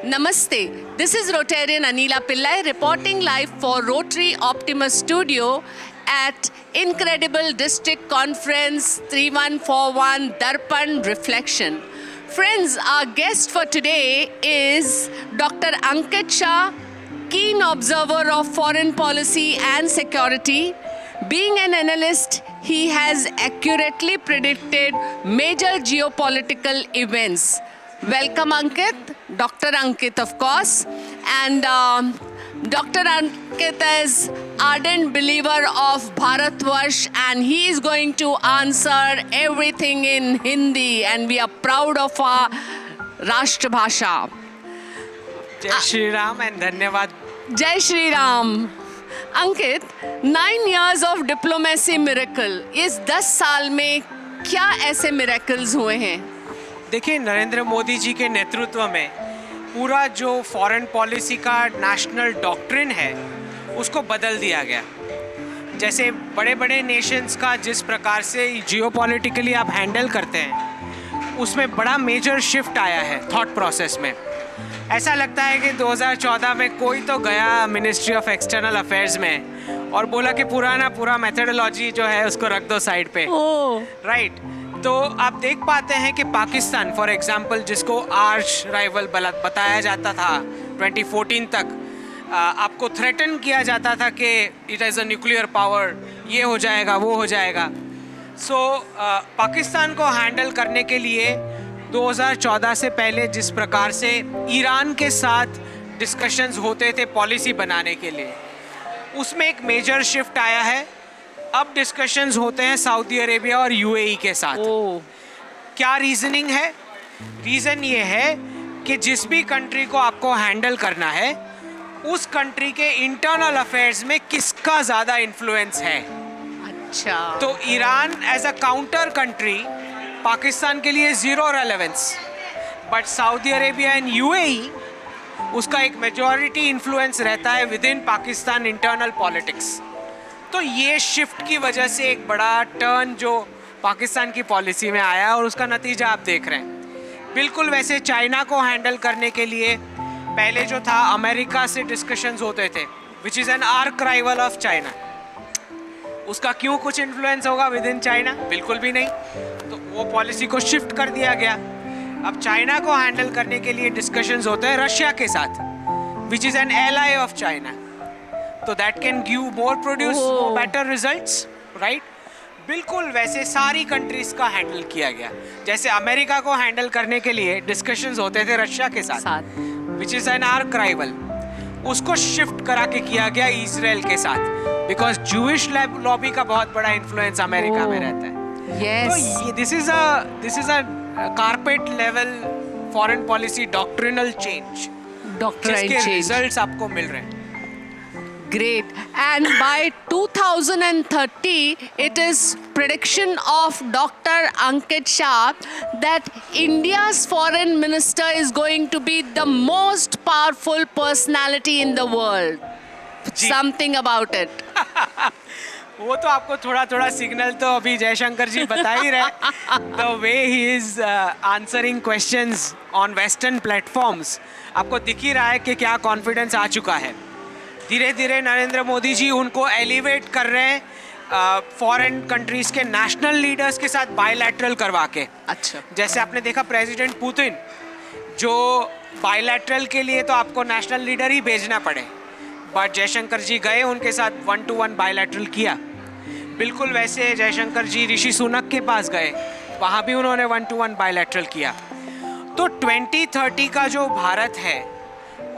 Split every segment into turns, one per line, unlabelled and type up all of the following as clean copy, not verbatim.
Namaste. This is Rotarian Anila Pillai reporting live for Rotary Optimus Studio at Incredible District Conference 3141 Darpan Reflection. Friends, our guest for today is Dr. Ankit Shah, keen observer of foreign policy and security. Being an analyst, he has accurately predicted major geopolitical events. Welcome, Ankit. Dr. Ankit, of course. And Dr. Ankit is ardent believer of Bharatvarsh, and he is going to answer everything in Hindi, and we are proud of our Rashtra Bhasha.
जय Shri Ram and धन्यवाद.
Jai Shri Ram. Ankit, 9 years of diplomacy miracle. इस 10 साल में क्या ऐसे miracles हुए हैं?
देखिए, नरेंद्र मोदी जी के नेतृत्व में पूरा जो फॉरेन पॉलिसी का नेशनल डॉक्ट्रिन है उसको बदल दिया गया. जैसे बड़े बड़े नेशंस का जिस प्रकार से जियोपॉलिटिकली आप हैंडल करते हैं उसमें बड़ा मेजर शिफ्ट आया है थॉट प्रोसेस में. ऐसा लगता है कि 2014 में कोई तो गया मिनिस्ट्री ऑफ एक्सटर्नल अफेयर्स में और बोला कि पूरा मेथोडोलॉजी जो है उसको रख दो साइड पे. राइट. तो आप देख पाते हैं कि पाकिस्तान फॉर एग्जांपल, जिसको आर्च राइवल बताया जाता था 2014 तक, आपको थ्रेटन किया जाता था कि it is a nuclear power, ये हो जाएगा वो हो जाएगा. सो पाकिस्तान को हैंडल करने के लिए 2014 से पहले जिस प्रकार से ईरान के साथ डिस्कशंस होते थे पॉलिसी बनाने के लिए, उसमें एक मेजर शिफ्ट आया है. अब डिस्कशंस होते हैं सऊदी अरेबिया और यूएई के साथ. क्या रीजनिंग है? रीज़न ये है कि जिस भी कंट्री को आपको हैंडल करना है उस कंट्री के इंटरनल अफेयर्स में किसका ज़्यादा इन्फ्लुएंस है.
अच्छा.
तो Iran as a counter country Pakistan के लिए zero relevance, but Saudi Arabia and UAE उसका एक मेजॉरिटी इन्फ्लुएंस रहता है within Pakistan internal politics. तो ये शिफ्ट की वजह से एक बड़ा टर्न जो पाकिस्तान की पॉलिसी में आया और उसका नतीजा आप देख रहे हैं. बिल्कुल वैसे चाइना को हैंडल करने के लिए पहले जो था अमेरिका से डिस्कशंस होते थे, विच is an arc rival of China. उसका क्यों कुछ इन्फ्लुएंस होगा विद इन चाइना? बिल्कुल भी नहीं. तो वो पॉलिसी को शिफ्ट कर दिया गया. अब चाइना को हैंडल करने के लिए डिस्कशंस होते हैं रशिया के साथ, which is an ally of China. तो that can give more produce better results. Right. बिल्कुल वैसे सारी कंट्रीज का हैंडल किया गया. जैसे अमेरिका को हैंडल करने के लिए डिस्कशंस होते थे रशिया के साथ, which is an arc rival, उसको शिफ्ट करा के किया गया इजराइल के साथ, बिकॉज जूइश लॉबी का बहुत बड़ा इन्फ्लुएंस अमेरिका में रहता है. तो this is a carpet level foreign policy doctrinal change, जिसके रिजल्ट्स आपको मिल रहे हैं.
Great. And by 2030, it is prediction of Dr. Ankit Shah that India's foreign minister is going to be the most powerful personality in the world. Something about it.
वो तो आपको थोड़ा signal तो अभी जयशंकर जी बता ही रहे. The way he is answering questions on Western platforms, आपको दिख ही रहा है कि क्या कॉन्फिडेंस आ चुका है. धीरे धीरे नरेंद्र मोदी जी उनको एलिवेट कर रहे हैं फॉरेन कंट्रीज़ के नेशनल लीडर्स के साथ बायलैटरल करवा के.
अच्छा.
जैसे आपने देखा प्रेसिडेंट पुतिन, जो बायलैटरल के लिए तो आपको नेशनल लीडर ही भेजना पड़े, बट जयशंकर जी गए उनके साथ 1-to-1 बायलैटरल किया. बिल्कुल वैसे जयशंकर जी ऋषि सुनक के पास गए, वहाँ भी उन्होंने 1-to-1 बायलैटरल किया. तो 2030 का जो भारत है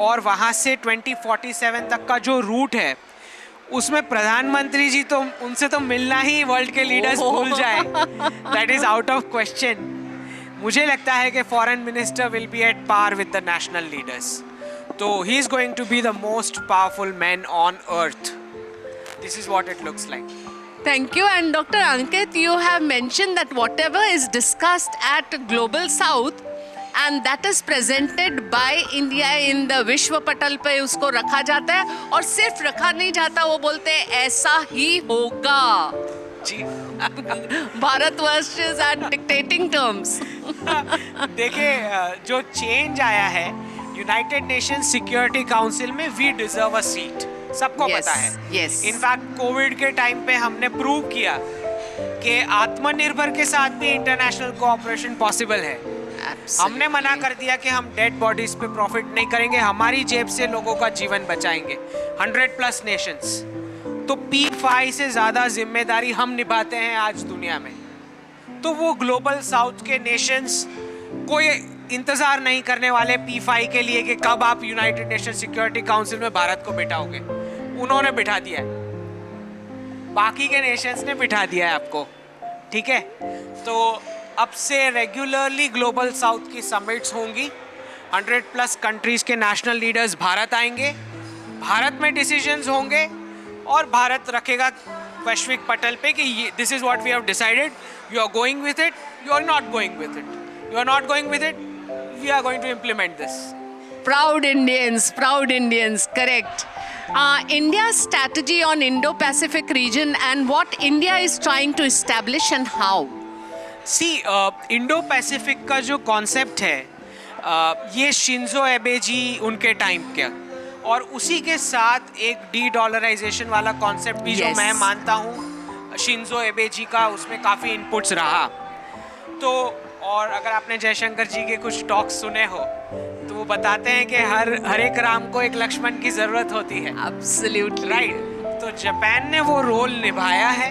और वहाँ से 2047 तक का जो रूट है, उसमें प्रधानमंत्री जी तो उनसे तो मिलना ही वर्ल्ड के लीडर्स भूल जाए. That is out of question. मुझे लगता है कि foreign minister will be at par with the national leaders. तो he is going to be the most powerful man on earth. This is what it looks like.
Thank you. And Dr. Ankit, you have mentioned that whatever is discussed at Global South and that is presented by India in the विश्व पटल पे उसको रखा जाता है, और सिर्फ रखा नहीं जाता, वो बोलते हैं ऐसा ही होगा.
जी.
Bharatvarsh is at dictating terms.
देखिए, जो चेंज आया है यूनाइटेड नेशन सिक्योरिटी काउंसिल में वी डिजर्व अ सीट, सबको
Yes,
पता है।
yes.
इनफैक्ट कोविड के टाइम पे हमने प्रूव किया कि आत्मनिर्भर के साथ भी इंटरनेशनल कोऑपरेशन पॉसिबल है। हमने मना कर दिया कि हम डेड बॉडीज पे प्रॉफिट नहीं करेंगे, हमारी जेब से लोगों का जीवन बचाएंगे। 100+ नेशंस, तो P5 से ज़्यादा जिम्मेदारी हम निभाते हैं आज दुनिया में। तो वो ग्लोबल साउथ के नेशंस कोई इंतज़ार नहीं करने वाले P5 के लिए कि कब आप यूनाइटेड नेशन सिक्योरिटी काउंसिल में भारत को बिठाओगे। उन्होंने बिठा दिया है, बाकी के नेशंस ने बिठा दिया है आपको, ठीक है। तो अब से रेगुलरली ग्लोबल साउथ की समिट्स होंगी, 100+ कंट्रीज के नेशनल लीडर्स भारत आएंगे, भारत में डिसीजंस होंगे और भारत रखेगा वैश्विक पटल पे कि this is what we have decided, you are going with it, you are not going with it, you are not going with it, we are going to implement this.
Proud Indians, correct. India's strategy on Indo-Pacific region and what India is trying to establish and how.
Indo Pacific का जो concept है ये Shinzo एबे जी उनके time के, और उसी के साथ एक डी-डॉलराइजेशन वाला कॉन्सेप्ट भी जो मैं मानता हूँ शिंजो एबे जी का, उसमें काफ़ी इनपुट्स रहा। तो और अगर आपने जयशंकर जी के कुछ टॉक्स सुने हो तो वो बताते हैं कि हर एक राम को एक लक्ष्मण की ज़रूरत होती है।
Absolutely.
राइट। तो जापान ने वो रोल निभाया है,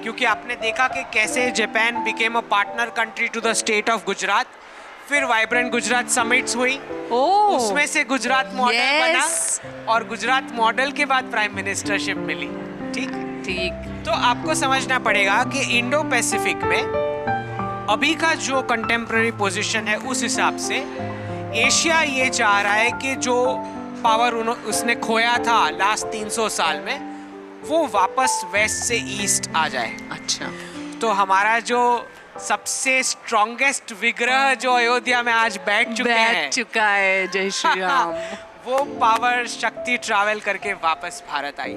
क्योंकि आपने देखा कि कैसे Japan became a partner country to the state of Gujarat, फिर वाइब्रेंट गुजरात समिट्स हुई, उसमें से गुजरात मॉडल बना और गुजरात मॉडल के बाद प्राइम मिनिस्टरशिप मिली। ठीक। तो आपको समझना पड़ेगा कि इंडो पैसिफिक में अभी का जो कंटेम्प्रेरी पोजीशन है उस हिसाब से एशिया ये चाह रहा है कि जो पावर उसने खोया था लास्ट 300 साल में वो वापस वेस्ट से ईस्ट आ जाए।
अच्छा।
तो हमारा जो सबसे स्ट्रॉन्गेस्ट विग्रह जो अयोध्या में आज बैठ
चुका है जय श्री राम,
वो पावर शक्ति ट्रैवल करके वापस भारत आई।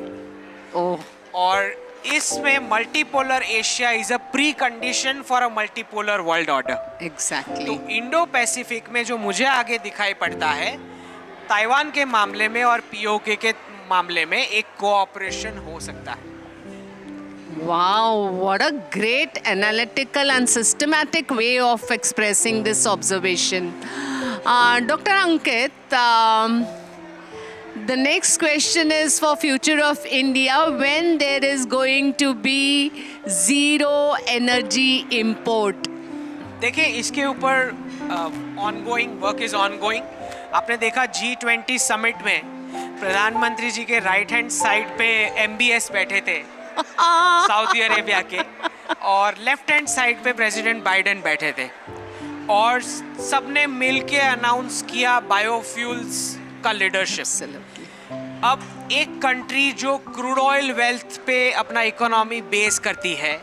और इसमें multipolar Asia is a pre condition for a multipolar world order.
Exactly.
तो इंडो पैसिफिक में जो मुझे आगे दिखाई पड़ता है, ताइवान के मामले में और पीओके के मामले में एक कोऑपरेशन हो सकता है।
Wow, what a great analytical and systematic way of expressing this observation. Dr. Ankit, the next question is for future of India, when there is going to be zero energy import.
देखिए, इसके ऊपर ongoing work is ongoing. आपने देखा G20 summit में प्रधानमंत्री जी के right hand side पे MBS बैठे थे सऊदी अरेबिया के, और लेफ्ट हैंड साइड पे प्रेसिडेंट बाइडेन बैठे थे, और सबने मिलके अनाउंस किया बायोफ्यूल्स का लीडरशिप। अब एक कंट्री जो क्रूड ऑयल वेल्थ पे अपना इकोनॉमी बेस करती है,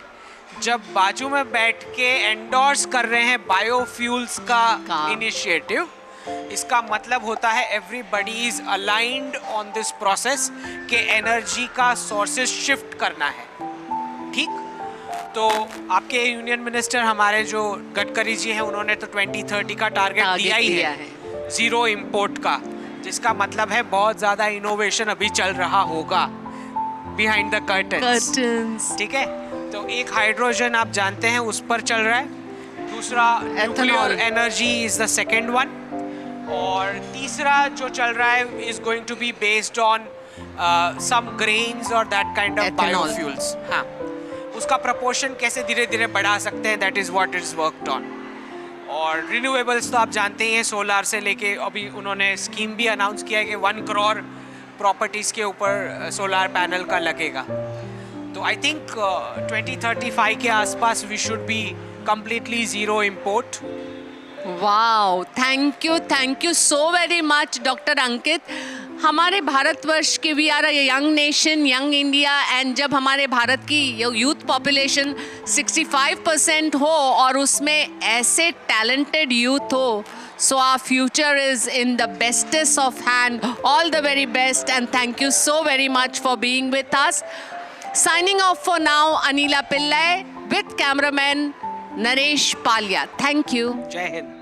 जब बाजू में बैठ के एंडोर्स कर रहे हैं बायोफ्यूल्स का इनिशिएटिव, इसका मतलब होता है everybody is aligned on this process के एनर्जी का सोर्सेस शिफ्ट करना है। ठीक, तो आपके यूनियन मिनिस्टर हमारे जो गडकरी जी हैं, उन्होंने तो 2030 का टारगेट दिया ही है जीरो इंपोर्ट का, जिसका मतलब है बहुत ज़्यादा इनोवेशन अभी चल रहा होगा बिहाइंड द कर्टन्स। ठीक है, तो एक हाइड्रोजन आप जानते हैं उस पर चल रहा है, दूसरा nuclear energy is the second one, और तीसरा जो चल रहा है is going to be based on some grains और दैट काइंड ऑफ बायोफ्यूल्स। हाँ, उसका प्रपोर्शन कैसे धीरे धीरे बढ़ा सकते हैं, that is what is worked on. और रिन्यूएबल्स तो आप जानते ही हैं, सोलार से लेके अभी उन्होंने स्कीम भी अनाउंस किया है कि 1 करोड़ प्रॉपर्टीज़ के ऊपर सोलार पैनल का लगेगा। तो आई थिंक 2035 के आसपास we should be completely zero import.
Wow, thank you so very much, Dr. Ankit. हमारे भारतवर्ष के we are a young nation, young India, and जब हमारे भारत की यूथ पॉपुलेशन 65% हो और उसमें ऐसे टैलेंटेड यूथ हो, so our future is in the bestest of hand. All the very best and thank you so very much for being with us. Signing off for now, Anila Pillai with cameraman Naresh Palia. Thank you.
Jai Hind.